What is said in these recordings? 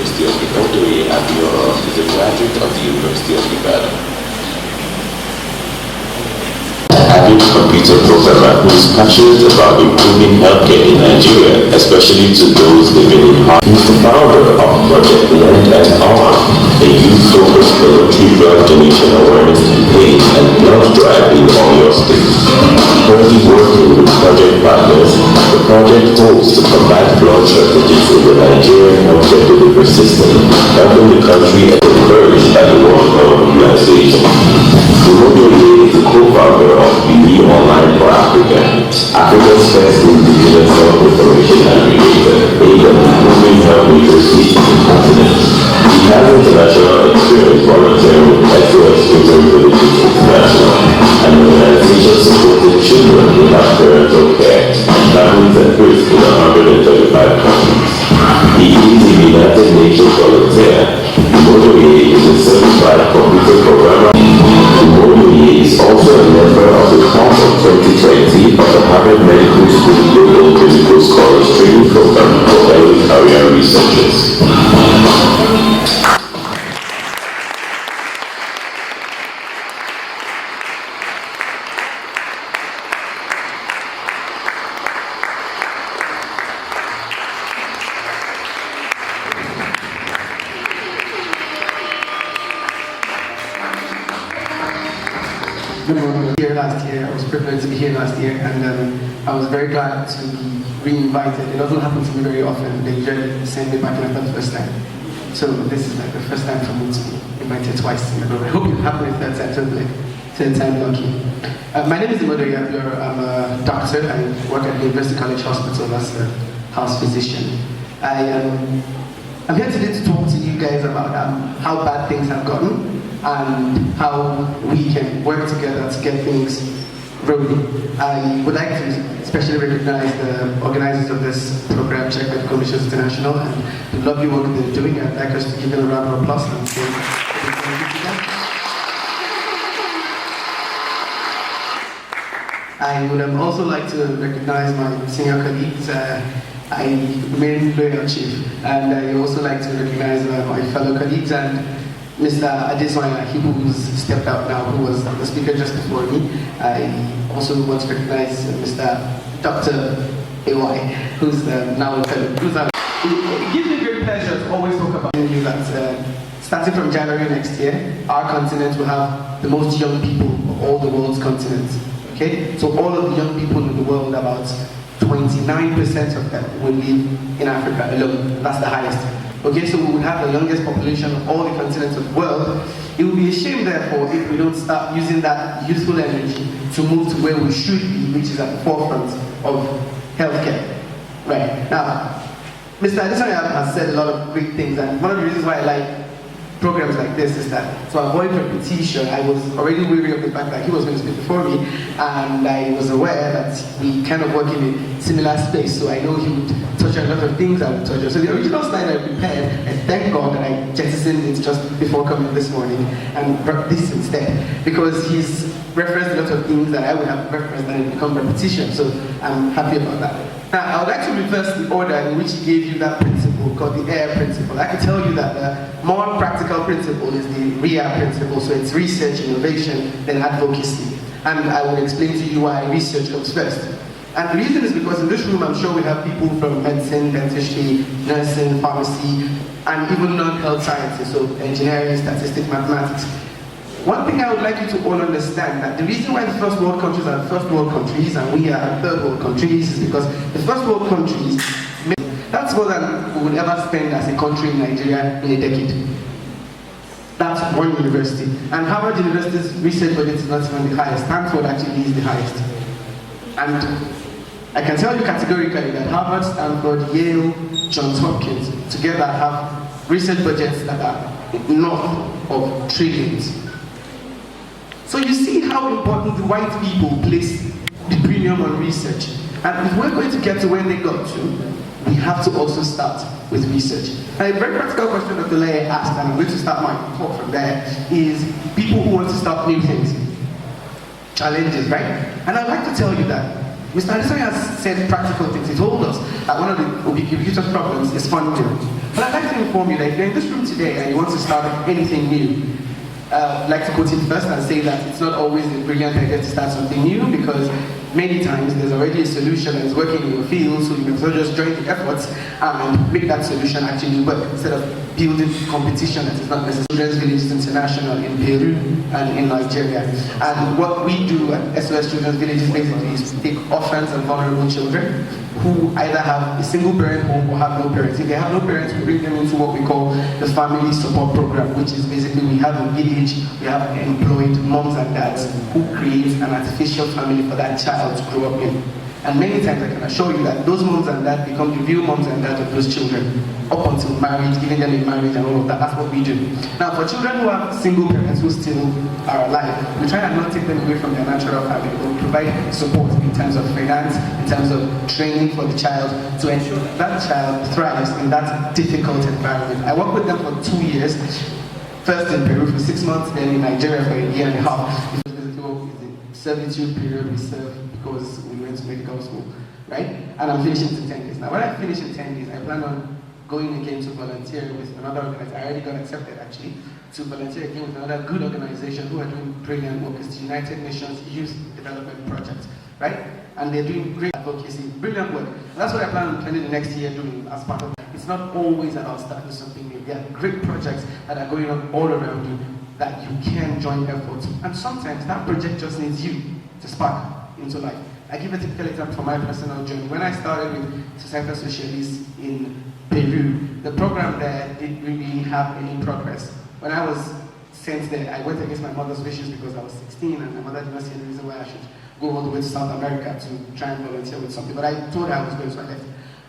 University of W.O.R.S.H.I.P is a graduate of the University of Ibadan. Avid computer programmer who is passionate about improving healthcare in Nigeria, especially to those living in harm. He is the founder of Project Lend and Arm, a youth-focused voluntary blood donation awareness campaign and blood drive in Oyo State. Currently working with project partners, the project hopes to combat blood shortages in the Nigerian healthcare delivery system, helping the country encouraged by the World Health Organization. W.O.R.S.H.I.P is the co-founder of Believe Online for Africa, Africa's first indigenous health information aggregator, aimed at improving health literacy in the continent. He has international experience volunteering with SOS Children Villages International, an organization supporting children without parental care and families at risk in 135 countries. He is a United Nations volunteer. W.O.R.S.H.I.P is a certified computer programmer. W.O.R.S.H.I.P is also a member of the class of 2020 of the Harvard Medical School Global Clinical Scholars Training Program for early career researchers. Good morning. Here last year, I was privileged to be here last year, and I was very glad to be re-invited. It doesn't happen to me very often. They usually send me back in the first time. So this is like the first time for me to be invited twice in a row. I hope it happened the third time, so like third time lucky. My name is W.O.R.S.H.I.P. I'm a doctor. I work at the University College Hospital as a house physician. I'm here today to talk to you guys about how bad things have gotten and how we can work together to get things rolling. I would like to especially recognize the organizers of this program, Check Medical Missions International, and the lovely work they're doing. I'd like us to give them a round of applause and say thank you to them. I would also like to recognize my senior colleagues. I remain loyal chief, and I also like to recognize my fellow colleagues and Mr. W.O.R.S.H.I.P, who's stepped out now, who was the speaker just before me. I also want to recognize Mr. Dr. A.Y, who's now a fellow. It gives me great pleasure to always talk about you that starting from January next year, our continent will have the most young people of all the world's continents. Okay? So all of the young people in the world, about 29% of them will live in Africa alone. That's the highest. Okay, so we would have the youngest population of all the continents of the world. It would be a shame, therefore, if we don't start using that youthful energy to move to where we should be, which is at the forefront of healthcare. Right, now, Mr. W.O.R.S.H.I.P has said a lot of great things, and one of the reasons why I like programs like this is that to avoid repetition, I was already weary of the fact that he was going to speak before me, and I was aware that we kind of work in a similar space, so I know he would touch on a lot of things I would touch on. So the original slide I prepared, and thank God that I jettisoned it just before coming this morning and brought this instead, because he's referenced a lot of things that I would have referenced and it become repetition, so I'm happy about that. Now, I would like to reverse the order in which he gave you that principle called the AIR principle. I can tell you that the more practical principle is the REA principle, so it's research, innovation, then advocacy. And I will explain to you why research comes first. And the reason is because in this room, I'm sure we have people from medicine, dentistry, nursing, pharmacy, and even non-health sciences, so engineering, statistics, mathematics. One thing I would like you to all understand, that the reason why the first world countries are first world countries and we are third world countries is because the first world countries, that's more than we would ever spend as a country in Nigeria in a decade. That's one university. And Harvard University's research budget is not even the highest. Stanford actually is the highest. And I can tell you categorically that Harvard, Stanford, Yale, Johns Hopkins together have research budgets that are north of trillions. So you see how important the white people place the premium on research. And if we're going to get to where they got to, we have to also start with research. And a very practical question Dr. Leye asked, and I'm going to start my talk from there, is people who want to start new things. Challenges, right? And I'd like to tell you that Mr. W.O.R.S.H.I.P has said practical things. He told us that one of the ubiquitous problems is funding. But I'd like to inform you that if you're in this room today and you want to start anything new, I'd like to quote it first and say that it's not always a brilliant idea to start something new, because many times there's already a solution that is working in your field, so you can just join the efforts and make that solution actually work instead of building competition that is not necessary. Children's Villages International in Peru and in Nigeria. And what we do at SOS Children's Villages basically is take orphans and vulnerable children who either have a single parent home or have no parents. If they have no parents, we bring them into what we call the family support program, which is basically we have a village, we have employed moms and dads who create an artificial family for that child to grow up in. And many times I can assure you that those moms and dads become the real moms and dads of those children up until marriage, giving them a marriage and all of that. That's what we do. Now, for children who have single parents who still are alive, we try and not take them away from their natural family, but we provide support in terms of finance, in terms of training for the child to ensure that that child thrives in that difficult environment. I work with them for 2 years, first in Peru for 6 months, then in Nigeria for a year and a half. It was basically the servitude period we serve because we went to medical school, right? And I'm finishing in 10 days. Now, when I finish in 10 days, I plan on going again to volunteer with another organization. I already got accepted actually to volunteer again with another good organization who are doing brilliant work. It's the United Nations Youth Development Project, right? And they're doing great advocacy, brilliant work. And that's what I plan on spending the next year doing as part of that. It's not always about starting something new. There are great projects that are going on all around you that you can join efforts. And sometimes that project just needs you to spark into life. I give a typical example from my personal journey. When I started with Societas Socialis in Peru, the program there didn't really have any progress. When I was sent there, I went against my mother's wishes because I was 16 and my mother did not see any reason why I should go all the way to South America to try and volunteer with something. But I told her I was going, so I left.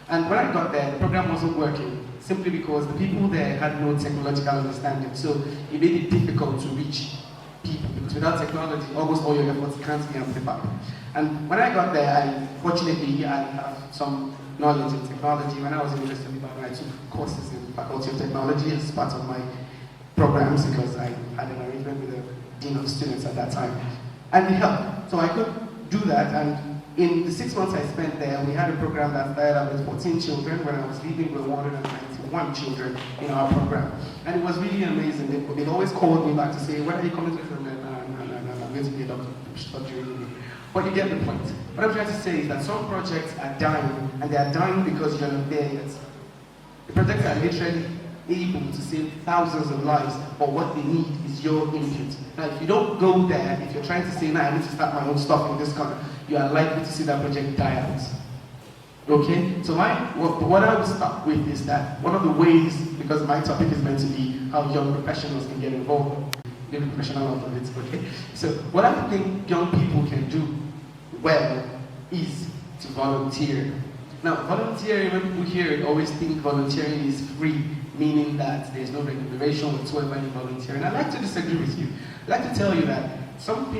And when I got there, the program wasn't working simply because the people there had no technological understanding. So it made it difficult to reach people because without technology, almost all your efforts can't be amplified. And when I got there, fortunately, I have some knowledge in technology. When I was in University of Ibadan, I took courses in Faculty of Technology as part of my programs because I had an arrangement with the Dean of Students at that time. And it helped. So I could do that, and in the 6 months I spent there, we had a program that started out with 14 children. When I was leaving, we were 191 children in our program. And it was really amazing. They'd always called me back to say, "When are you coming to the program?" No, I'm going to be a doctor. But you get the point. What I'm trying to say is that some projects are dying, and they are dying because you're not there yet. The projects are literally able to save thousands of lives, but what they need is your input. Now, if you don't go there, if you're trying to say, "Now I need to start my own stuff in this corner," you are likely to see that project die out. Okay? So what I will start with is that one of the ways, because my topic is meant to be how young professionals can get involved, be professional out of it, okay? So what I think young people can do well is to volunteer. Now, volunteering, when people hear it, always think volunteering is free, meaning that there's no remuneration whatsoever in volunteering. I'd like to disagree with you. I'd like to tell you that some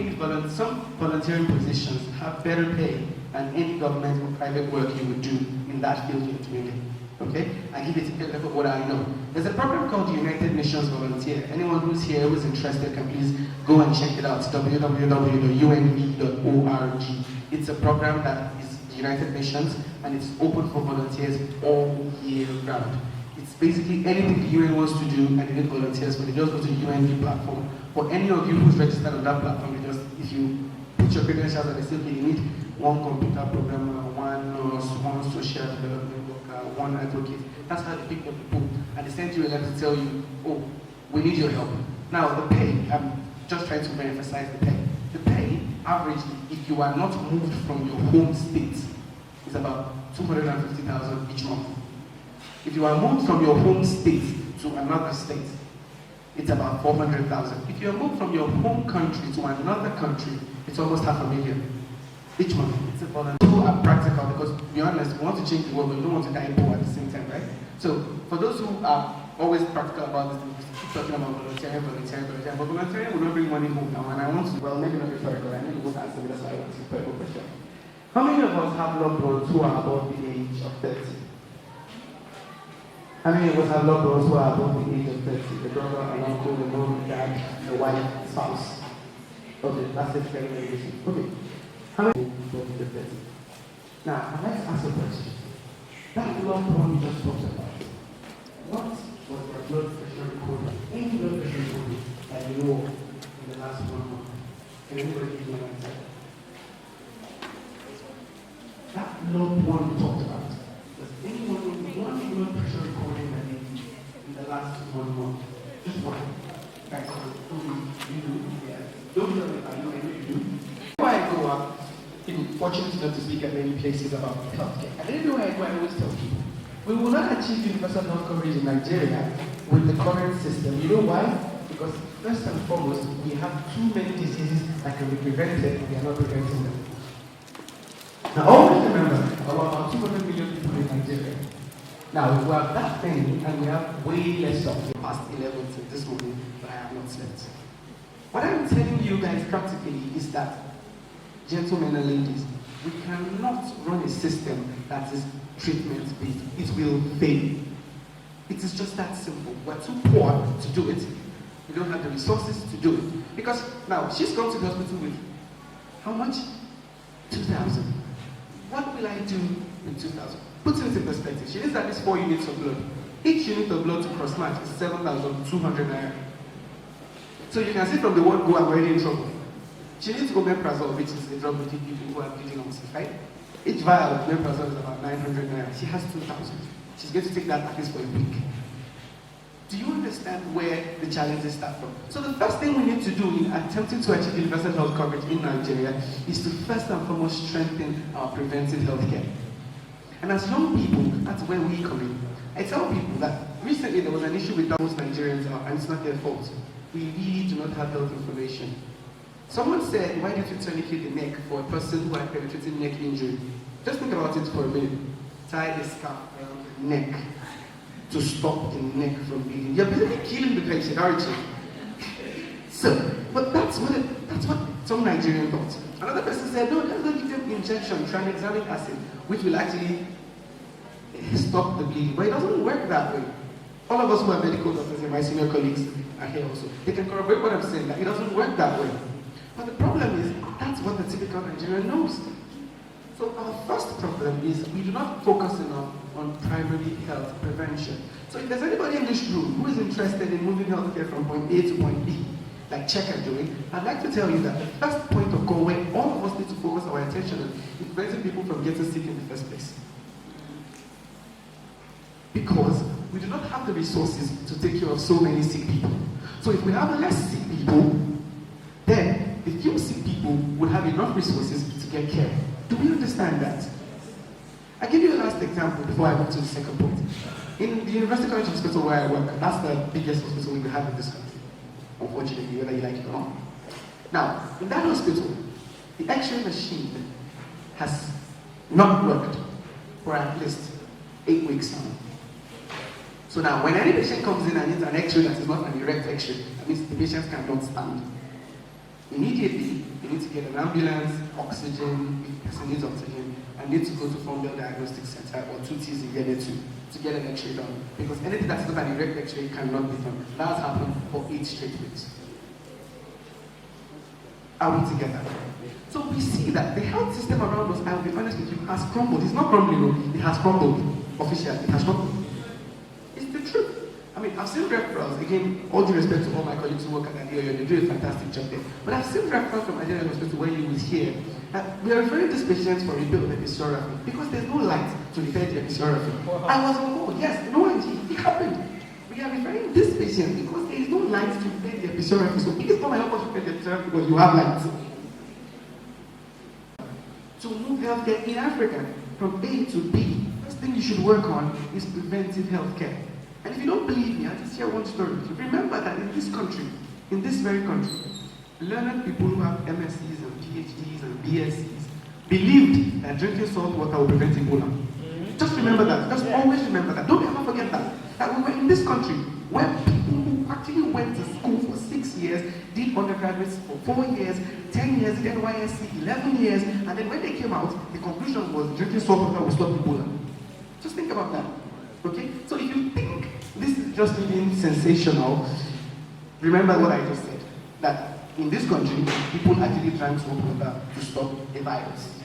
volunteering positions have better pay than any government or private work you would do in that field you're doing it. Okay? I give it a look at what I know. There's a program called the United Nations Volunteer. Anyone who's here who's interested can please go and check it out. It's www.unv.org. It's a program that is the United Nations and it's open for volunteers all year round. It's basically anything the UN wants to do and they need volunteers for. They just go to the UNV platform. For any of you who's registered on that platform, if you put your credentials and they say, "Okay, you need one computer programmer, one nurse, one social development worker, one advocate." That's how they pick up the pool. And they send you a letter to tell you, "Oh, we need your help." Now, the pay, I'm just trying to re-emphasize the pay. The pay, averagely, if you are not moved from your home state, is about 250,000 each month. If you are moved from your home state to another state, it's about 400,000. If you are moved from your home country to another country, it's almost 500,000 each month. It's a volunteer. Who are practical because, to be honest, we want to change the world, but we don't want to die poor at the same time, right? So, for those who are always practical about this, we keep talking about volunteering, but volunteering will not bring money home now, and I want to, well, maybe not rhetorical, I know you won't answer me, that's why I want to put a question. How many of us have loved ones who are above the age of 30? How many of us have loved ones who are above the age of 30? The brother, an uncle, the mom, the dad, the wife, the spouse. Okay, that's it, very, very easy. Okay. How many above the 30? Now, I'd like to ask a question. That loved one you just talked about, what was their blood pressure recorded? Any blood pressure recorded that you know of in the last 1 month? Can anybody give me an answer? That loved one we talked about. Does anyone know one blood pressure recording that they did in the last 1 month? Just one. Guys, you do? Yeah. Don't tell me if I know you do. Before I go up, I'm fortunate enough to speak at many places about healthcare. And anywhere I go, I always tell people, we will not achieve universal health coverage in Nigeria with the current system. You know why? Because first and foremost, we have too many diseases that can be prevented and we are not preventing them. Now always remember, about 200 million people in Nigeria. Now we have that many and we have way less of the past 11 till this morning, but I have not slept. What I'm telling you guys practically is that, gentlemen and ladies, we cannot run a system that is treatment-based. It will fail. It is just that simple. We're too poor to do it. We don't have the resources to do it. Because now, she's gone to the hospital with how much? 2,000. What will I do with 2,000? Put it in perspective. She needs at least 4 units of blood. Each unit of blood to cross-match is 7,200 naira. So you can see from the word go, I'm already in trouble. She needs omeprazole, which is a drug we give people who are bleeding ulcers, right? Each vial of omeprazole is about 900 naira. She has 2,000. She's going to take that at least for a week. Do you understand where the challenges start from? So the first thing we need to do in attempting to achieve universal health coverage in Nigeria is to first and foremost strengthen our preventive health care. And as young people, that's where we come in. I tell people that recently there was an issue with most Nigerians, and it's not their fault. We really do not have health information. Someone said, why don't you tourniquet the neck for a person who had penetrating neck injury? Just think about it for a minute. Tie a scarf around the neck to stop the neck from bleeding. You're basically killing the patient, aren't you? So, but that's what some Nigerian thought. Another person said, no, let's not give them injection, tranexamic acid, which will actually stop the bleeding. But it doesn't work that way. All of us who are medical doctors and my senior colleagues are here also. They can corroborate what I'm saying, that it doesn't work that way. But the problem is, that's what the typical Nigerian knows. So our first problem is we do not focus enough on primary health prevention. So if there's anybody in this room who is interested in moving healthcare from point A to point B, like Czech are doing, I'd like to tell you that the first point of call where all of us need to focus our attention on is preventing people from getting sick in the first place. Because we do not have the resources to take care of so many sick people. So if we have less sick people, then the few sick people would have enough resources to get care. Do we understand that? I'll give you a last example before I move to the second point. In the University College Hospital where I work, that's the biggest hospital we have in this country, unfortunately, whether you like it or not. Now, in that hospital, the X-ray machine has not worked for at least 8 weeks now. So now, when any patient comes in and needs an X-ray that is not an erect X-ray, that means the patient cannot stand. Immediately, you need to get an ambulance, oxygen, if the person needs oxygen, and need to go to Fombel Diagnostic Center or 2Ts in Ghana to get an X-ray done. Because anything that's not an erect X-ray cannot be done. That has happened for 8 straight weeks. Are we together? So we see that the health system around us, I'll be honest with you, has crumbled. It's not crumbling, no, it has crumbled. Officially, it has crumbled. It's the truth. I mean, I've seen referrals, again, all due respect to all my colleagues who work at the they do a fantastic job there. But I've seen referrals from Nigerian hospital where you will hear that we are referring these patients for rebuild of episiotomy because there's no light to repair the episiotomy. I was on board, yes, no idea, it happened. We are referring this patient because there is no light to repair the episiotomy. So please come and help us repair the episiotomy because you have light. To move healthcare in Africa from A to B, first thing you should work on is preventive healthcare. And if you don't believe me, I'll just share one story. Remember that in this country, in this very country, learned people who have MScs and PhDs and BScs believed that drinking salt water will prevent Ebola. Just remember that. Just always remember that. Don't ever forget that. That we were in this country where people who actually went to school for 6 years, did undergraduates for 4 years, 10 years, did NYSC, 11 years, and then when they came out, the conclusion was drinking salt water will stop Ebola. Just think about that. Okay? So if you think this is just being sensational, remember what I just said. That in this country, people actually drank salt water to stop a virus.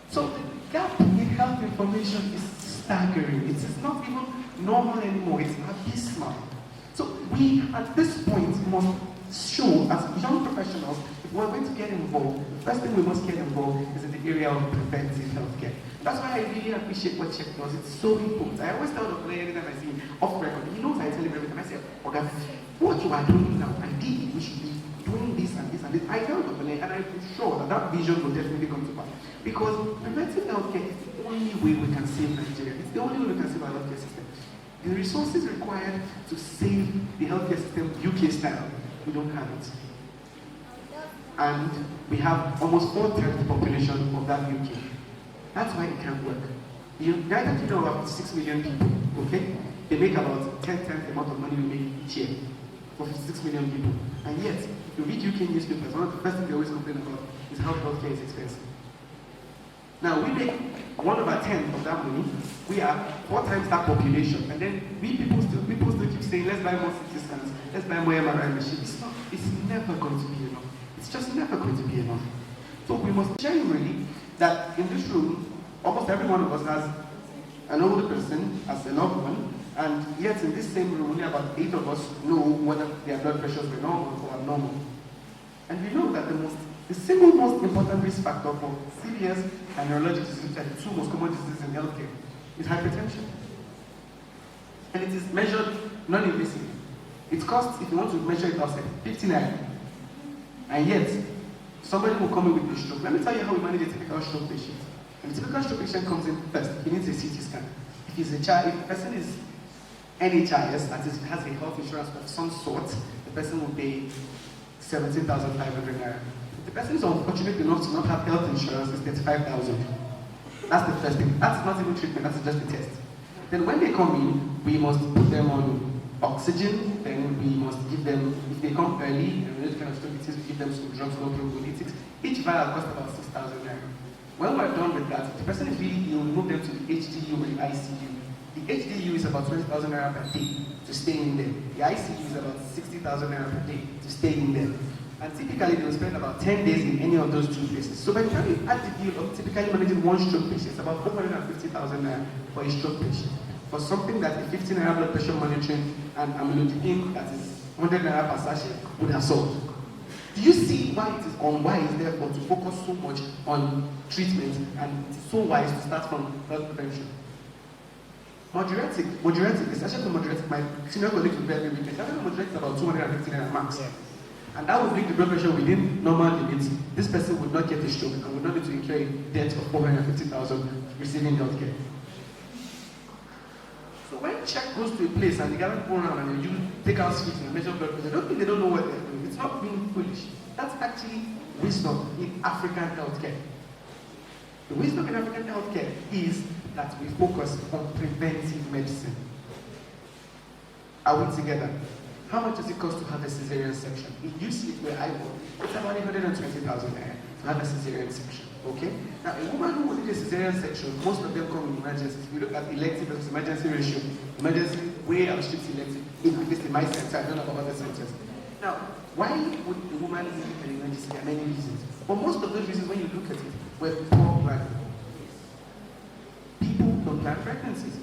So the gap in health information is staggering. It is not even normal anymore, it's abysmal. So we, at this point, must show, as young professionals, if we're going to get involved, the first thing we must get involved is in the area of preventive healthcare. That's why I really appreciate what Czech does. It's so important. I always tell the player anytime I see him off record, he knows I tell him every time. I say, okay, what you are doing now, ideally we should be doing this and this and this. I tell the player, and I'm sure that that vision will definitely come to pass. Because preventive healthcare is the only way we can save Nigeria. It's the only way we can save our healthcare system. The resources required to save the healthcare system UK style, we don't have it. And we have almost 4/10 the population of that UK. That's why it can't work. The United Kingdom have 6 million people, okay? They make about 10 times the amount of money we make each year for 6 million people. And yet, if you read UK newspapers, one of the first things they always complain about is how healthcare is expensive. Now, we make 1/10 of that money. We are 4 times that population. And then people still keep saying, let's buy more CT scans, let's buy more MRI machines. It's never going to be enough. It's just never going to be enough. So we must genuinely, that in this room, almost every one of us has an older person as a loved one, and yet in this same room, only about 8 of us know whether their blood pressures were normal or abnormal. And we know that the single most important risk factor for serious and neurologic diseases, which are the 2 most common diseases in healthcare, is hypertension. And it is measured non-invasively. It costs, if you want to measure it outside, 50 naira. And yet, somebody will come in with a stroke. Let me tell you how we manage a typical stroke patient. When a typical stroke patient comes in first, he needs a CT scan. If he's a child, if the person is NHIS, that is, has a health insurance of some sort, the person will pay 17,500 naira. If the person is unfortunate enough to not have health insurance, it's 35,000. That's the first thing. That's not even treatment, that's just a test. Then when they come in, we must put them on oxygen, then we must give them, if they come early, and those kind of stroke disease, we give them some drugs, no thrombolytics. Each vial costs about 6,000 naira. When we're done with that, if the person is really ill, we move them to the HDU or the ICU. The HDU is about 20,000 naira per day to stay in there. The ICU is about 60,000 naira per day to stay in there. And typically, they will spend about 10 days in any of those 2 places. So by the time you add the deal of typically managing 1 stroke patient, it's about 450,000 naira for a stroke patient. For something that a 15 naira blood pressure monitoring and amlodipine that is 100 naira per sachet would have solved. Do you see why it is unwise, therefore, to focus so much on treatment and it's so wise to start from health prevention? Moderatic, especially for moderatic, my senior colleagues will very weak. Moderatic is about 250 naira max. Yeah. And that would bring the blood pressure within normal limits. This person would not get a stroke and would not need to incur a debt of 450,000 receiving healthcare. So when check goes to a place and they gather people around and you take out sweets and measure blood pressure, don't think they don't know what they're doing. It's not being foolish. That's actually wisdom in African healthcare. The wisdom in African healthcare is that we focus on preventive medicine. Are we together? How much does it cost to have a cesarean section? In UC, where I work, it's about 120,000 naira to have a cesarean section. Okay? Now, a woman who will need a cesarean section, most of them come in emergencies. If you look at elective versus emergency ratio, emergency way outstrips elective, at least in my center, I don't know about other centers. Now, why would the woman need an emergency? There are many reasons. But most of those reasons, when you look at it, were poor planning. People don't plan pregnancies.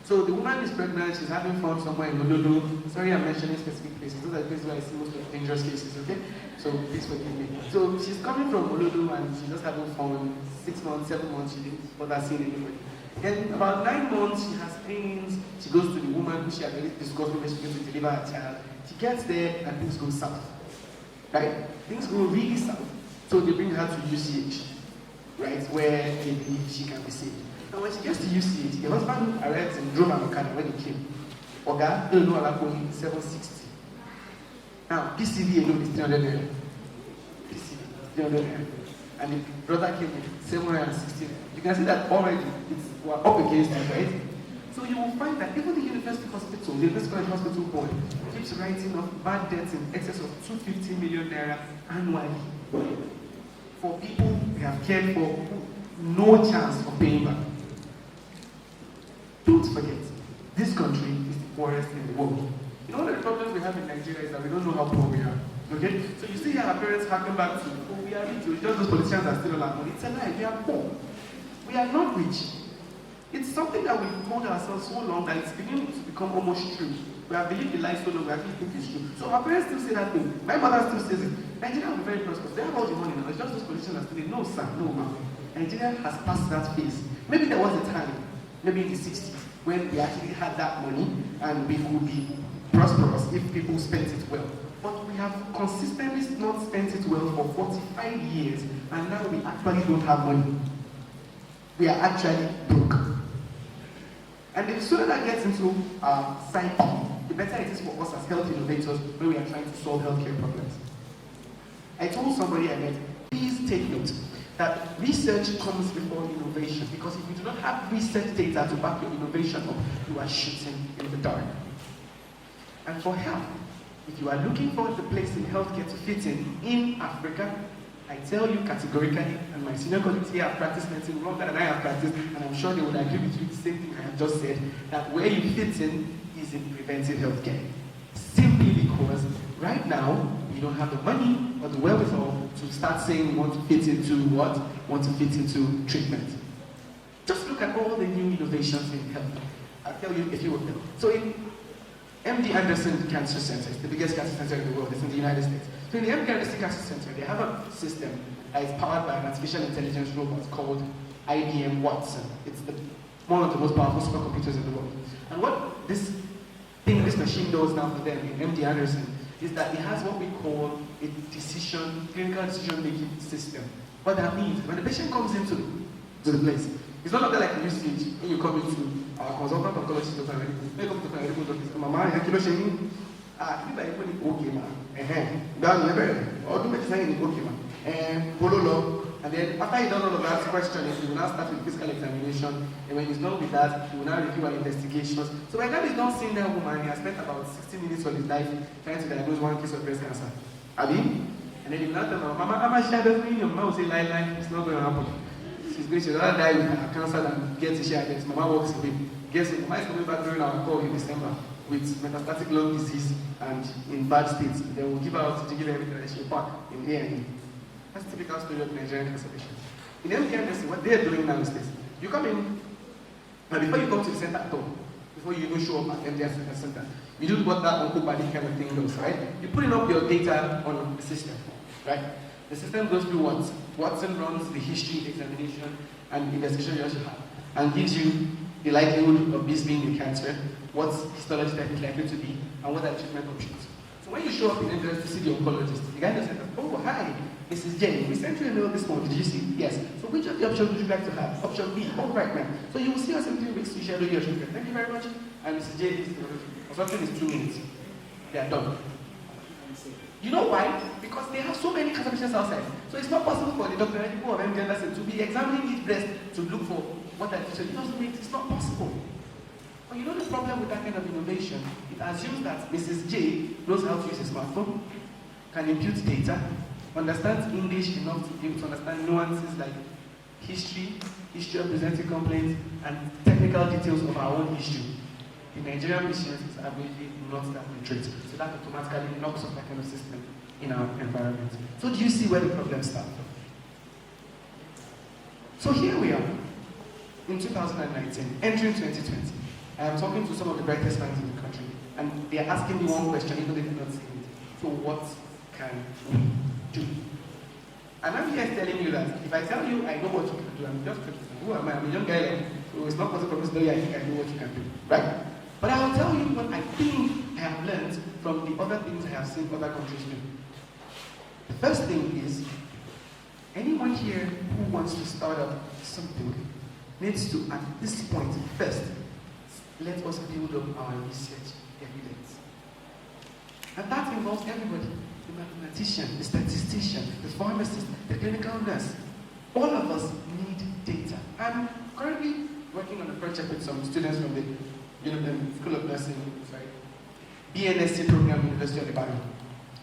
So the woman is pregnant, she's having fun somewhere in Olodo. Sorry, I'm mentioning specific places. Those are the places where I see most of the dangerous cases, okay? So please forgive me. So she's coming from Olodo and she's just having fun. 6 months, 7 months, she didn't bother seeing anybody. Then about 9 months, she has pains. She goes to the woman who she had already discussed with, she's going to deliver her child. She gets there and things go south. Right? Things go really south. So they bring her to UCH, right? Where they believe she can be saved. And when she gets to UCH, the husband arrives and drove an Okada when he came. Oga, no, Alakoni, 760. Now, PCV alone is 300 naira. PCV, 300 naira. And the brother came with 760. You can see that already we're up against it, right? So you will find that even the university hospital, the University College Hospital Board, keeps writing off bad debts in excess of 250 million naira annually for people we have cared for no chance of paying back. Don't forget, this country is the poorest in the world. You know, one of the problems we have in Nigeria is that we don't know how poor we are. Okay? So you see our parents harken back to, oh, we are rich. Just those politicians are still on our money. It's a lie. We are poor. We are not rich. It's something that we've told ourselves so long that it's beginning to become almost true. We have believed the lie so long, we actually think it's true. So our parents still say that thing. My mother still says it. Nigeria will be very prosperous. They have all the money now. It's just those politicians that say, no sir, no ma'am. Nigeria has passed that phase. Maybe there was a time, maybe in the 60s, when we actually had that money and we could be prosperous if people spent it well. But we have consistently not spent it well for 45 years, and now we actually don't have money. We are actually broke. And the sooner that gets into our psyche, the better it is for us as health innovators when we are trying to solve healthcare problems. I told somebody I met, please take note that research comes before innovation, because if you do not have research data to back your innovation up, you are shooting in the dark. And for health, if you are looking for the place in healthcare to fit in Africa, I tell you categorically, and my senior colleagues here have practiced medicine longer than I have practiced, and I'm sure they would agree with you the same thing I have just said, that where you fit in is in preventive healthcare. Simply because right now, we don't have the money or the wherewithal to start saying we want to fit into what? We want to fit into treatment. Just look at all the new innovations in health. I'll tell you if you will know. So in MD Anderson Cancer Center, it's the biggest cancer center in the world, it's in the United States. So in the MD Anderson Cancer Center, they have a system that is powered by an artificial intelligence robot called IBM Watson. It's one of the most powerful supercomputers in the world. And what this machine does now for them in MD Anderson is that it has what we call a clinical decision-making system. What that means, when the patient comes into the place, it's no longer like a usage when you come into our consultant oncologist, Dr. When you come to Dr. Doctor, Mama, you kilo sheni, people are even okay, ma. Down never, or do medicine in okay, ma. Pololo, and then after you done all of that questioning, you will now start with physical examination, and when he's done with that, you will now review our investigations. So by the time he's done seeing that woman, he has spent about 60 minutes of his life trying to diagnose one case of breast cancer. Abi? And then he will now tell Mama, Mama, she doesn't mean your mama will say, lie, it's not going to happen. She'd rather die with her cancer than get to share against. Mama walks away. Guess what? Mama is coming back during our call in December with metastatic lung disease and in bad states. They will give her out to give her everything that she'll pack in A&E. That's a typical story of Nigerian cancer patients. In MD, what they're doing now is this. You come in, and before you come to the center at all, before you even show up at MD Center, you do what that Uncle Buddy kind of thing does, right? You're putting up your data on the system, right? The system goes through what? Watson runs the history, examination, and investigation you should have, and gives you the likelihood of this being a cancer, what histology type is likely to be, and what are the treatment options. So when you show up in interest to see the oncologist, the guy just says, oh, hi, Mrs. Jenny, we sent you a mail this morning, did you see? Yes. So which of the options would you like to have? Option B, all right, ma'am. So you will see us in 3 weeks to share your treatment. Thank you very much. And Mrs. Jenny, consultation is 2 minutes. They are done. You know why? Because they have so many cancer patients outside. So it's not possible for the doctor or MD Anderson to be examining each breast to look for what that is. It's not possible. But you know the problem with that kind of innovation? It assumes that Mrs. J knows how to use a smartphone, can impute data, understands English enough to be able to understand nuances like history of presenting complaints, and technical details of our own history. The Nigerian patients is averagely not that literate, so that automatically knocks off that kind of system in our environment. So do you see where the problems start from? So here we are, in 2019, entering 2020. I am talking to some of the brightest minds in the country, and they are asking me one question, even though they cannot see it. So what can we do? And I'm here telling you that if I tell you I know what you can do, I'm just criticizing. Who am I? I'm a young guy, so it's not possible for me to tell you I think I know what you can do, right? But I will tell you what I think I have learned from the other things I have seen other countries do. The first thing is, anyone here who wants to start up something needs to, at this point, first, let us build up our research evidence. And that involves everybody. The mathematician, the statistician, the pharmacist, the clinical nurse. All of us need data. I'm currently working on a project with some students from the School of Nursing, BNSC program, University of Ibadan.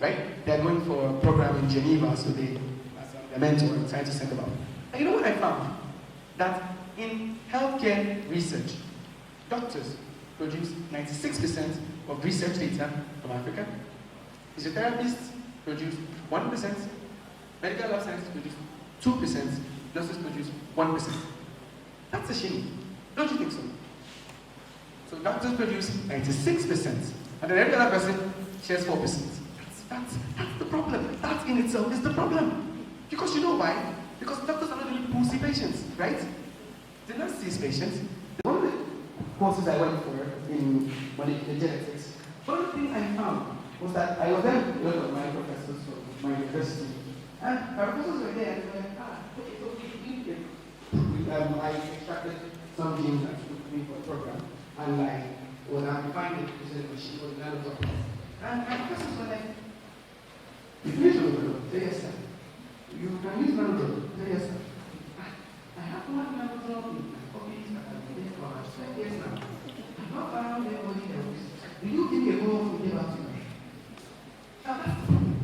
Right? They're going for a program in Geneva, so they, as their mentor, I'm trying to think about. And you know what I found? That in healthcare research, doctors produce 96% of research data from Africa. Physiotherapists produce 1%, medical lab scientists produce 2%, nurses produce 1%. That's a shame. Don't you think so? So doctors produce 96%, and then every other person shares 4%. That's the problem. That in itself is the problem. Because you know why? Because doctors are not really people who see patients, right? They don't see patients. One of the courses I went for in genetics, one of the things I found was that I was there with a lot of my professors from my university. And my professors were there and they were like, I extracted some genes that took me for a program. And like, when I defined it, they said, machine was nanotop. And my professors were like, you use nanotop? Say yes, sir. You can use nanotop? Say yes, sir. I have one nanotop in my office that I've been there for 20 years now. I'm not found anybody else. Do you think a goal will give out to me? Now that's the problem.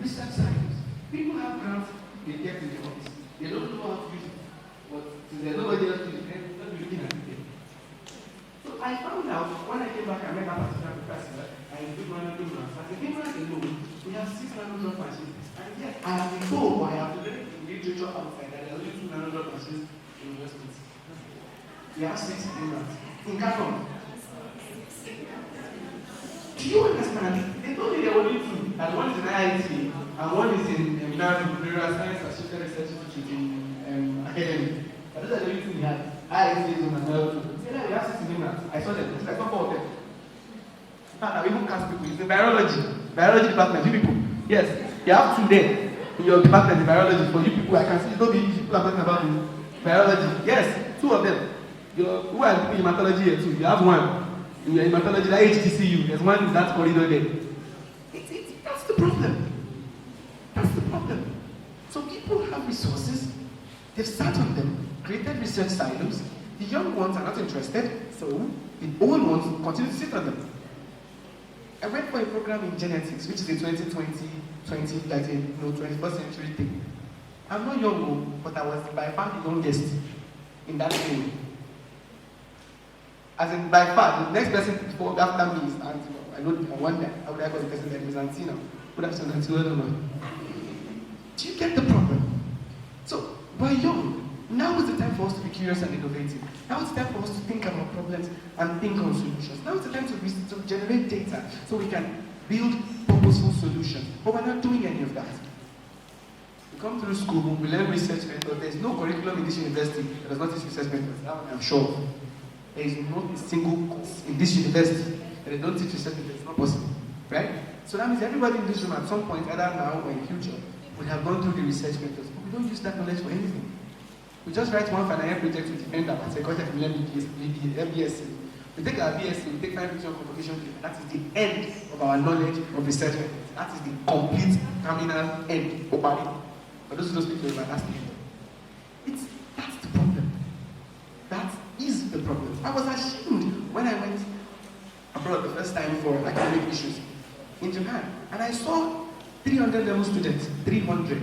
Research science. People have grants, they get in the office. They don't know how to use it. But since there's nobody else to use it, they're not looking at it. So I found out when I came back, I met that particular professor, I did one of the maths. As a human alone, we have 6 nanodrop machines. And yet, I have been told by our students in literature outside that there are only 2 nanodrop machines in universities. We have 6 humans. In carbon. Do you understand? They told me there were only 2. And one is in IIT, and one is in Behavioral Science and Social Research Institute in academy. But those are the only 2 we have. IIT is on another 2. Yeah, we have 6 humans. I saw them. I saw 4 of them. In fact, I even cast people. It's in biology department. You people. Yes, you have 2 there in your department in biology. For you people, I can see don't be people are talking about in biology. Yes, 2 of them. Who are people in hematology here too? You have 1 in your hematology, that HTCU. There's 1 in that corridor there. That's the problem. That's the problem. So people have resources. They've sat on them, created research silos. The young ones are not interested, so the old ones continue to sit on them. I went for a program in genetics, which is a 2020, like a 21st century thing. I'm not young, but I was by far the youngest in that thing. As in, by far, the next person after me is Auntie. I wonder how would I call the person that is Auntie now? Good afternoon, Auntie. I don't know. Do you get the problem? So, we're young. Now is the time for us to be curious and innovative. Now is the time for us to think about problems and think on solutions. Now is the time to generate data so we can build purposeful solutions. But we're not doing any of that. We come through school, we learn research methods. There's no curriculum in this university that does not teach research methods. That one I'm sure. There is not a single course in this university that they don't teach research methods. It's not possible. Right? So that means everybody in this room at some point, either now or in the future, will have gone through the research methods. But we don't use that knowledge for anything. We just write one final year project to defend our psychology and MBSc. We take our BSc, we take 5 pictures of convocation. That is the end of our knowledge of research methods. That is the complete terminal end of it. For those who don't speak to that's the end. That's the problem. That is the problem. I was ashamed when I went abroad the first time for academic issues in Japan. And I saw 300 level students, 300,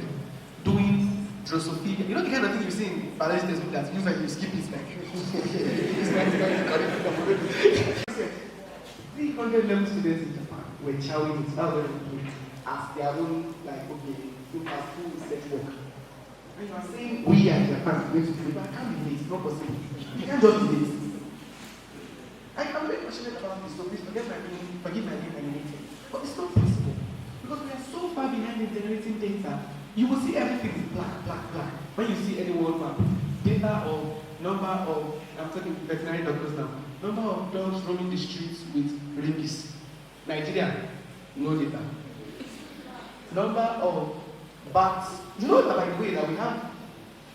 doing Drosophila. You know the kind of thing you see in biology textbook that you like you skip it like 300 level students in Japan were chowing it. That was as their own like look at full research work. And you are saying we are Japan are going to do it, but I can't be late, it's not possible. You can't just be late. I'm very passionate about this, so please forgive my name animated. But it's not possible. Because we are so far behind in generating data. You will see everything is black, black, black. When you see any world map, data of number of, I'm talking veterinary doctors now, number of dogs roaming the streets with rabies. Nigeria, no data. Number of bats. You know that by the way that we have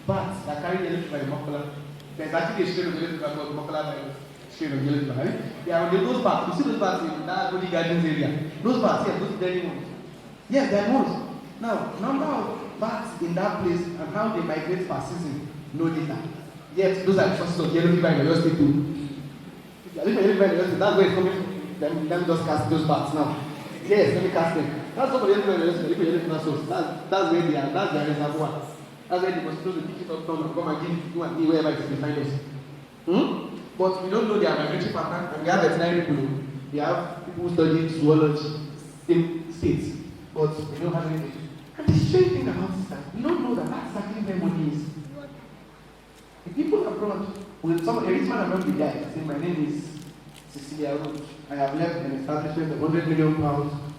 bats that carry yellow fever in Mokola. There's actually a strain of yellow fever called Mokola virus. Strain of yellow fever, right? Yeah, those bats. You see those bats in that Body Gardens area. Those bats, yeah, those very ones. Yes, they're ones. Now, number of bats in that place and how they migrate per season, no data. Yet, those are the sources of yellow fever in your state too. If you are living in yellow fever in your state, that's where it's coming from. Let me just cast those bats now. Yes, let me cast them. That's not for yellow fever in your state, yellow fever source. That's where they are, that's their reservoir. That's where the mosquitoes will pick it up, come and give it to you and eat wherever it is they find us. But we don't know their migratory pattern, and we have veterinary people. We have people who study zoology in states, but we don't have anything. And the strange thing about this is that we don't know that that's exactly where money is. The people abroad A rich man abroad will die. Say, my name is Cecilia Roach. I have left an establishment of £100 million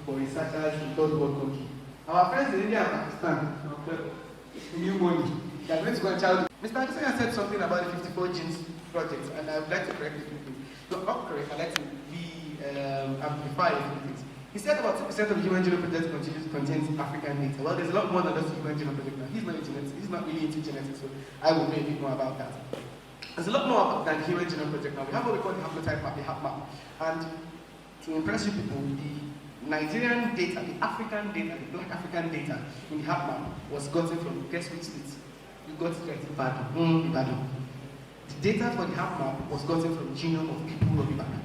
for researchers in third world country. Our friends in India and Pakistan, new money. They are going to go and child. Mr. Anderson said something about the 54 genes project, and I would like to correct it quickly. Not correct, I'd like to amplify a few things. He said about 2% of the Human Genome Project contains African data. Well, there's a lot more than just the Human Genome Project now. He's not really into genetics, so I will know a bit more about that. There's a lot more than the Human Genome Project now. We have what we call the haplotype map, the HAP map. And to impress you people, the Nigerian data, the African data, the black African data in the HAP map was gotten from, guess which state? You got it right, Ibadan. The data for the HAP map was gotten from the genome of people of Ibadan.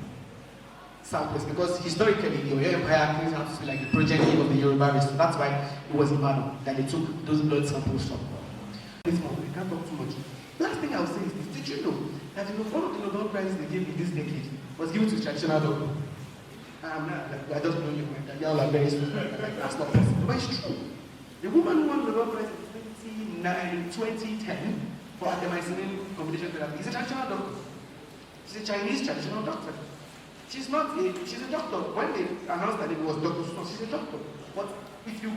Southwest, because historically the Oyo Empire claims to be like the progeny of the Yoruba race, so that's why it was Ibadan that they took those blood samples from. This one, we can't talk too much. Last thing I will say is this: did you know that one of the Nobel Prizes they gave in this decade was given to traditional doctor? I just blow your mind. Y'all are very stupid. That's not possible, but it's true. The woman who won the Nobel Prize in 2010 for ademycin combination therapy is a traditional doctor. She's a Chinese traditional doctor. She's a doctor. When they announced that it was Dr. Susan, she's a doctor. But if you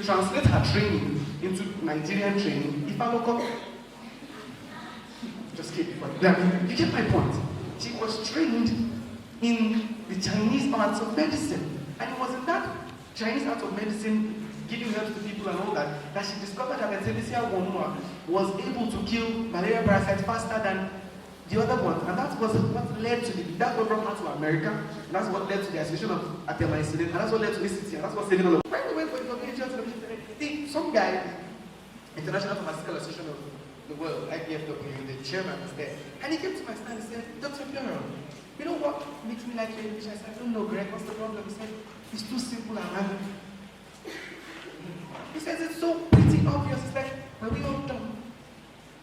translate her training into Nigerian training, if I look up, just keep it. You get my point. She was trained in the Chinese arts of medicine. And it was in that Chinese arts of medicine, giving herbs to people and all that she discovered that Artemisia wonua was able to kill malaria parasites faster than the other ones, and that was what led to that's what brought her to America, and that's what led to the association of ademycin, and that's what led to ECT, and that's what saving all of. When we went for the community, some guy, International Pharmaceutical Association of the World, IPFW, the chairman was there, and he came to my stand and said, Dr. Piero, you know what makes me like English? I said, I don't know, Greg, what's the problem? He said, it's too simple and random. He says, it's so pretty obvious. It's like, are we all done?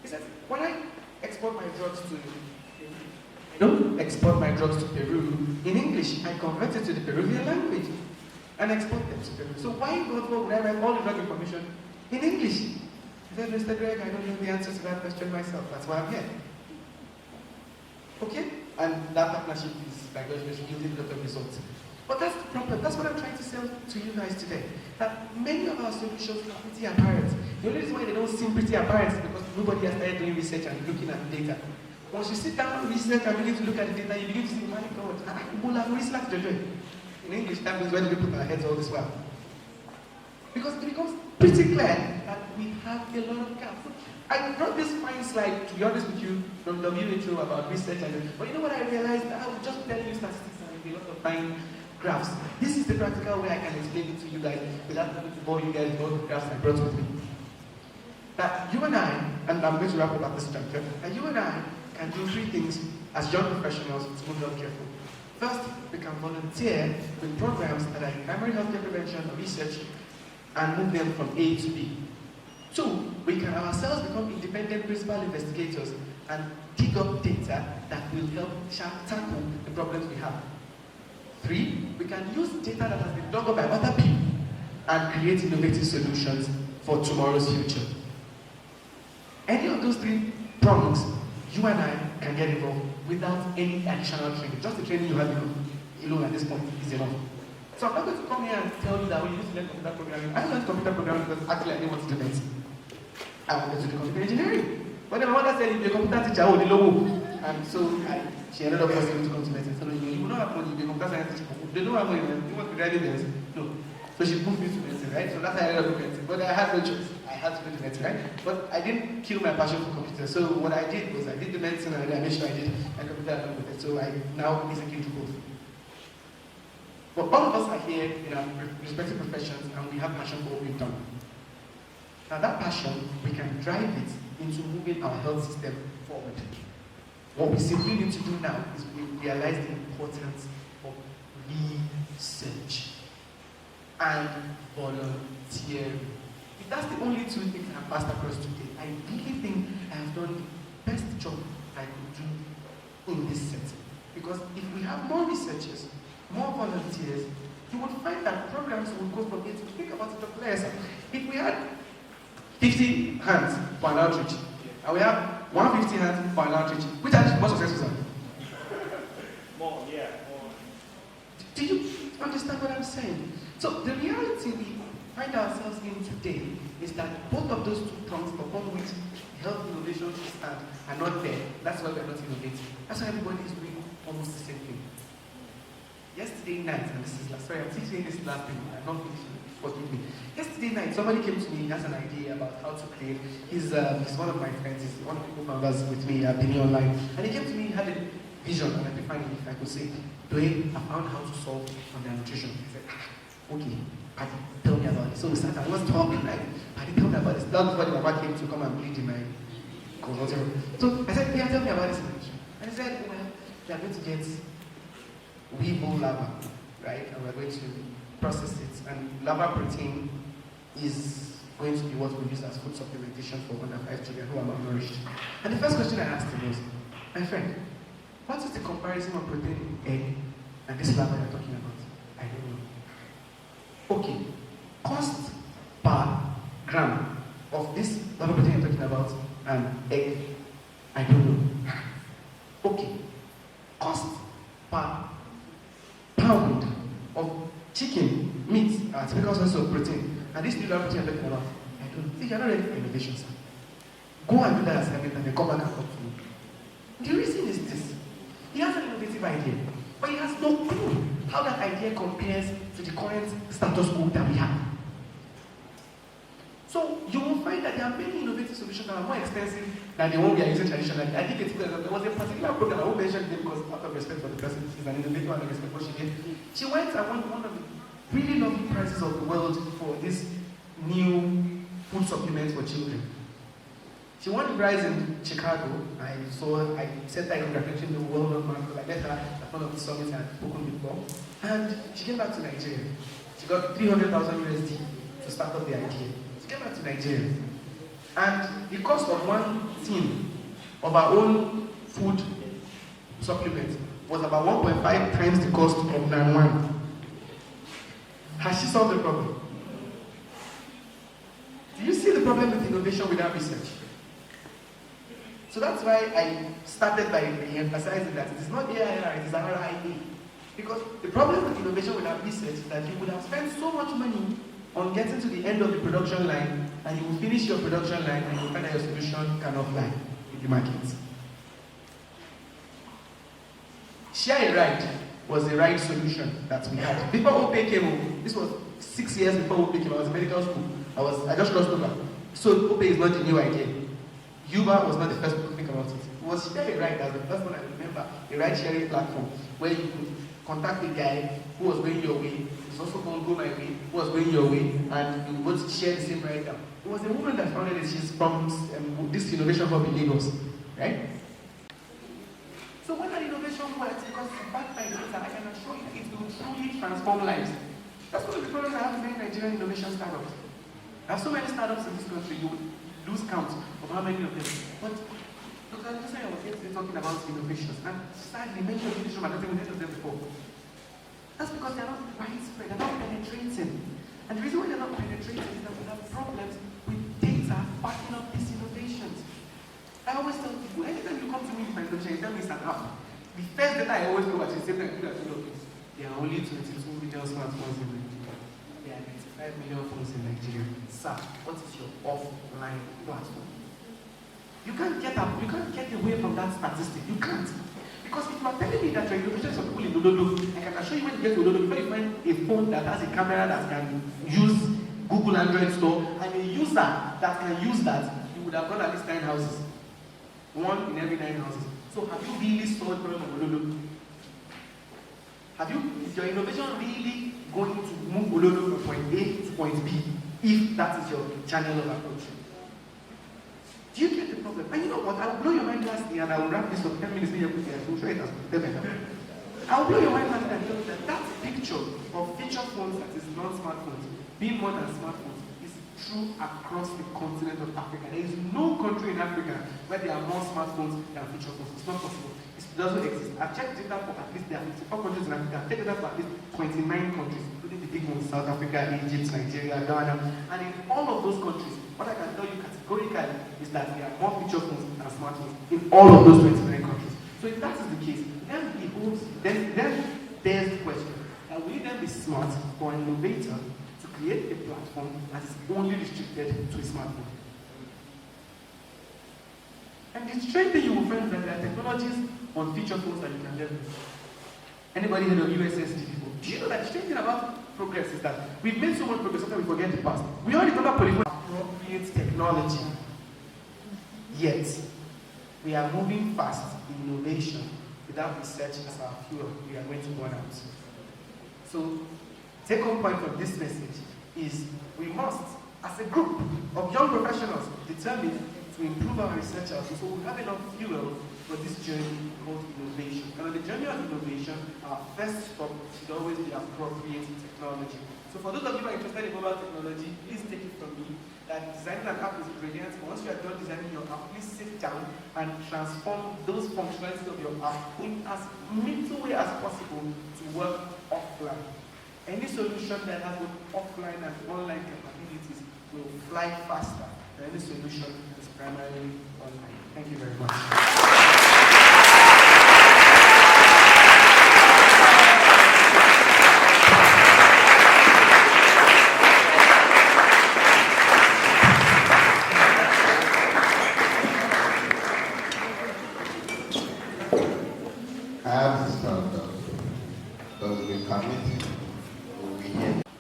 He says, when I export my drugs to Peru in English, I convert it to the Peruvian language and export them to Peru. So why in God's world would I write all the drug information in English? He said, Mr. Greg, I don't know the answer to that question myself. That's why I'm here. Okay? And that partnership is like yielding a lot of results. But that's the problem. That's what I'm trying to sell to you guys today. That many of our solutions are pretty apparent. The only reason why they don't seem pretty apparent is because nobody has started doing research and looking at the data. Once you sit down and research and begin to look at the data, you begin to see, my God, people have research to do. In English, that means when we put our heads all this while. Because it becomes pretty clear that we have a lot of gaps. I brought this fine slide, to be honest with you, from WHO about research, but you know what I realized? I was just telling you statistics and a lot of fine graphs. This is the practical way I can explain it to you guys without having to bore you guys with all the graphs I brought with me. That you and I, and I'm going to wrap up at this juncture, that you and I can do three things as young professionals to move healthcare forward. First, we can volunteer with programs that are in primary healthcare prevention or research and move them from A to B. Two, we can ourselves become independent principal investigators and dig up data that will help tackle the problems we have. Three, we can use data that has been dug up by other people and create innovative solutions for tomorrow's future. Any of those three prongs, you and I can get involved without any additional training. Just the training you have alone at this point is enough. So I'm not going to come here and tell you that we used to learn computer programming. I learned computer programming because actually I didn't want to do medicine. I wanted to do computer engineering. But then my mother said, if you're a computer teacher, I will low. And so she ended up forcing me to come to medicine. So you will not have money, you'll be a computer science teacher. They don't have money, you want to be driving medicine. No. So she moved me to medicine, right? So that's how I ended up doing medicine. But I had no choice. I had to do the medicine, right? But I didn't kill my passion for computers. So what I did was I did the medicine and I made sure I did a computer along with it. So I now basically do both. But all of us are here in our respective professions and we have passion for what we've done. Now that passion, we can drive it into moving our health system forward. What we simply need to do now is we realize the importance of research and volunteering. If that's the only two things I've passed across today, I really think I have done the best job I could do in this setting. Because if we have more researchers, more volunteers, you would find that programs would go from it. Think about it, Dr. Lesa. If we had 50 hands for an outreach, and we have 150 hands for an outreach. Which outreach is more successful, sir? More, yeah, more. Do you understand what I'm saying? So the reality we find ourselves in today is that both of those two prongs upon which health innovation should stand are not there. That's why we're not innovating. That's why everybody is doing almost the same thing. Yesterday night, and this is last, sorry, I'm teaching this last thing, I'm not finishing, forgive me. Yesterday night, somebody came to me, he has an idea about how to create, he's one of my friends, he's one of the people founders with me, I've been online, and he came to me, he had a vision, and I defined it, if I could say, Dwayne, I found how to solve on their nutrition. I said, okay, Patty, tell me about it. So we started, I was talking, like, Patty, tell me about this. That was before the mama came to come and bleed in my consulting room. So I said, yeah, tell me about this nutrition. And he said, well, they are going to get weevil larva, right? And we're going to process it. And larva protein is going to be what we use as food supplementation for under 5 children who are malnourished. And the first question I asked him was, my friend, what is the comparison of protein in egg and this larva you're talking about? I don't know. Okay, cost per gram of this larva protein you're talking about and egg, I don't know. Okay, cost per pound of chicken, meat, typical source of protein, and this new protein I'm talking about, I don't think you're not ready for innovation, sir. Go and do that assignment and then come back and talk to me. The reason is this. He has an innovative idea, but he has no clue how that idea compares to the current status quo that we have. So you will find that there are many innovative solutions that are more expensive than the one we are using traditionally. I think there was a particular program, I won't mention it because out of respect for the person, she's an innovator and I respect what she did. She went and won one of the really lovely prizes of the world for this new food supplements for children. She won the prize in Chicago. I said that congratulations to the well-known man because I met her at one of the summits I had spoken before. And she came back to Nigeria. She got 300,000 USD to start up the idea. She came back to Nigeria. And the cost of one tin of our own food supplement was about 1.5 times the cost of Nan1. Has she solved the problem? Do you see the problem with innovation without research? So that's why I started by emphasizing that it is not AIR, it is RIA. Because the problem with innovation without research is that you would have spent so much money on getting to the end of the production line, and you will finish your production line and you will find that your solution cannot fly in the market. Share a ride was the right solution that we had. Before O.P.E. came, this was 6 years before O.P.E. came, I was in medical school. I just crossed over. So O.P.E. is not a new idea. Uber was not the first one to think about it. It was Share a Ride that was the first one I remember, a ride-sharing platform where you could contact a guy who was going your way. It's also called Go My Way, who was going your way, and you both share the same ride down. It was a woman that founded it. She's from this innovation hub in Lagos, right? So when that innovation works, because it's backed by data, I can assure you it will truly transform lives. That's one of the problems I have with many Nigerian innovation startups. I have so many startups in this country, you would lose count of how many of them. But Dr. Adesanya was yesterday talking about innovations, and sadly, many of these are not even heard of them before. That's because they're not widespread, they're not penetrating. And the reason why they're not penetrating is that we have problems with data backing up these innovations. I always tell people, anytime you come to me with my innovation, you tell me it's an app. The first data I always go at is the same time you do this. There are only 22 million smartphones in Nigeria. There are 95 million phones in Nigeria. Sir, what is your offline platform? You can't get away from that statistic. You can't. Because if you are telling me that your innovation is people in Ododo, I can assure you when you get to Ododo, before you find a phone that has a camera that can use Google Android Store, and a user that can use that, you would have got at least 9 houses. 1 in every 9 houses. So have you really solved the problem of Ododo? Is your innovation really going to move Ododo from point A to point B, if that is your channel of approach? Do you get the problem? And you know what? I will blow your mind lastly, and I will wrap this up 10 minutes later. I'm sure it has I will blow your mind lastly and tell you that picture of feature phones that is non-smartphones being more than smartphones is true across the continent of Africa. There is no country in Africa where there are more smartphones than feature phones. It's not possible. It doesn't exist. I've checked data for at least there are 54 countries in Africa. I've checked data for at least 29 countries, including the big ones: South Africa, Egypt, Nigeria, Ghana. And in all of those countries, what I can tell you categorically categorically is that there are more feature phones than smartphones in all of those 29 countries. So if that is the case, then there's the question. Will you then be smart for an innovator to create a platform that is only restricted to a smartphone? And the strange thing you will find is that there are technologies on feature phones that you can leverage. Anybody heard of USSD before? Do you know that the strange thing about progress is that we've made so much progress, sometimes we forget the past. We already remember polyphony appropriate technology. Yet, we are moving fast in innovation without research as our fuel. We are going to burn out. So, take-home point of this message is we must, as a group of young professionals, determine to improve our research output so we have enough fuel for this journey called innovation. And on the journey of innovation, our first stop should always be appropriate technology. So for those of you who are interested in mobile technology, please take it from me that designing an app is brilliant. Once you are done designing your app, please sit down and transform those functionalities of your app in as little way as possible to work offline. Any solution that has both offline and online capabilities will fly faster than any solution that is primarily online. Thank you very much.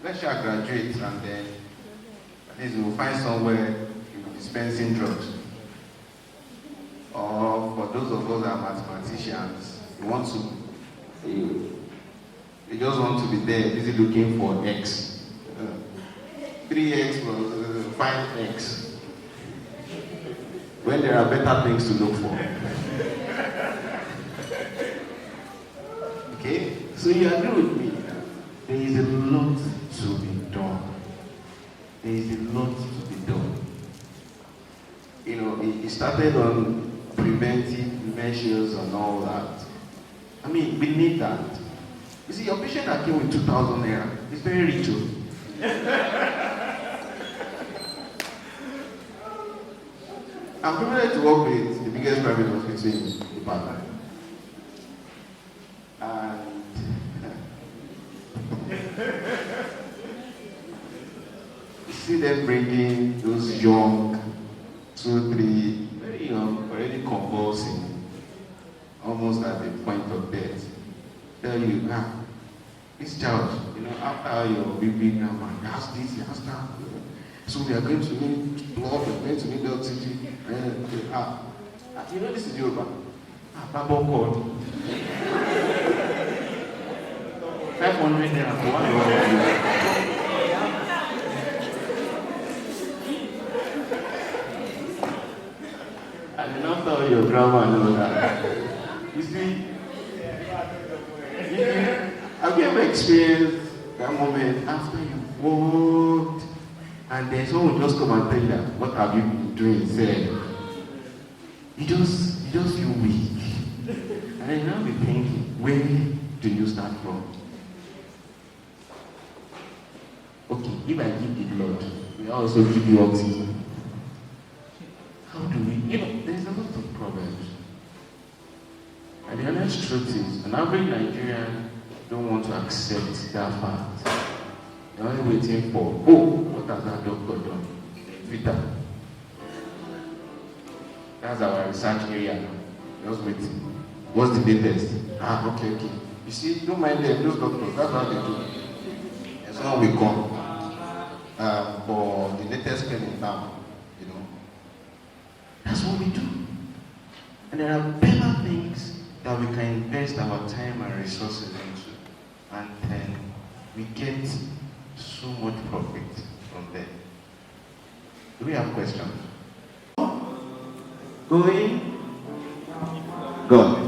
Let's shall graduate and then at least we'll find somewhere dispensing drugs. Or for those of us that are mathematicians, we just want to be there busy looking for X. 3X plus 5X. When there are better things to look for. Okay? So you agree with me? There is a lot to be done. There is a lot to be done. You know, it started on preventive measures and all that. I mean, we need that. You see, your patient that came with 2,000 naira is very rich. I'm privileged to work with the biggest private hospital in the department. And you see them bringing those young, 2, 3, very young, already convulsing, almost at the point of death. Tell you, this child, after your baby grandma, he has this, he has that. So we are going to need blood, we are going to need oxygen. This is Yoruba. Babo called. 500 naira for 1 hour. I did not tell your grandma know that. You see, have you ever experienced that moment after you worked and then someone will just come and tell you that, what have you been doing? Say, you just feel weak. And then you now be thinking, where do you start from? Okay, if I give the blood, we also give you oxygen. How do we? There's a lot of problems. And the honest truth is, an average Nigerian don't want to accept that fact. They're only waiting for, what has that doctor done? Twitter. That's our research area now. Just waiting. What's the latest? Okay. You see, don't mind them, those doctors, that's what they do. And someone will come for the latest pen in town, That's what we do. And there are better things that we can invest our time and resources into. And then we get so much profit from there. Do we have questions? Going? Go.